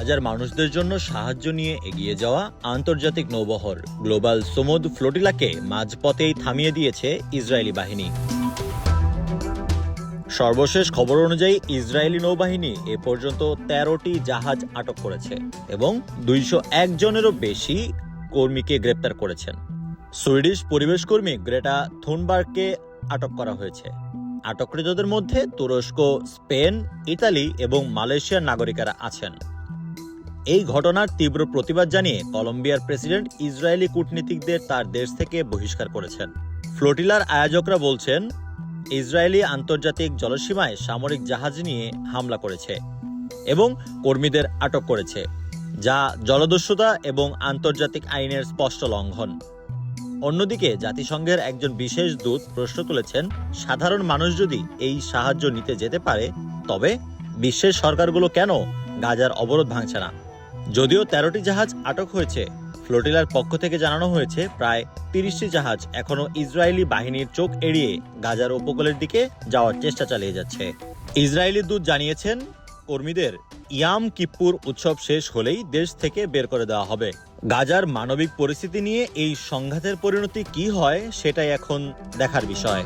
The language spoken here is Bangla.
হাজার মানুষদের জন্য সাহায্য নিয়ে এগিয়ে যাওয়া আন্তর্জাতিক নৌবহর গ্লোবাল সমুদ ফ্লোটিলাকে মাঝপথেই থামিয়ে দিয়েছে ইসরায়েলি বাহিনী। সর্বশেষ খবর অনুযায়ী ইসরায়েলি নৌবাহিনী এ পর্যন্ত ১৩টি জাহাজ আটক করেছে এবং ২০১ জনেরও বেশি কর্মীকে গ্রেপ্তার করেছেন। সুইডিশ পরিবেশ কর্মী গ্রেটা থুনবার্গকে আটক করা হয়েছে। আটককৃতদের মধ্যে তুরস্ক, স্পেন, ইতালি এবং মালয়েশিয়ার নাগরিকেরা আছেন। এই ঘটনার তীব্র প্রতিবাদ জানিয়ে কলম্বিয়ার প্রেসিডেন্ট ইসরায়েলি কূটনীতিকদের তার দেশ থেকে বহিষ্কার করেছেন। ফ্লোটিলার আয়োজকরা বলছেন, ইসরায়েলি আন্তর্জাতিক জলসীমায় সামরিক জাহাজ নিয়ে হামলা করেছে এবং কর্মীদের আটক করেছে, যা জলদস্যুতা এবং আন্তর্জাতিক আইনের স্পষ্ট লঙ্ঘন। অন্যদিকে জাতিসংঘের একজন বিশেষ দূত প্রশ্ন তুলেছেন, সাধারণ মানুষ যদি এই সাহায্য নিতে যেতে পারে, তবে বিশ্বের সরকারগুলো কেন গাজার অবরোধ ভাঙছে না? যদিও ১৩টি জাহাজ আটক হয়েছে, ফ্লোটিলার পক্ষ থেকে জানানো হয়েছে প্রায় ৩০টি জাহাজ এখনও ইসরায়েলি বাহিনীর চোখ এড়িয়ে গাজার উপকূলের দিকে যাওয়ার চেষ্টা চালিয়ে যাচ্ছে। ইসরায়েলি দূত জানিয়েছেন, কর্মীদের ইয়াম কিপ্পুর উৎসব শেষ হলেই দেশ থেকে বের করে দেওয়া হবে। গাজার মানবিক পরিস্থিতি নিয়ে এই সংঘাতের পরিণতি কি হয় সেটাই এখন দেখার বিষয়।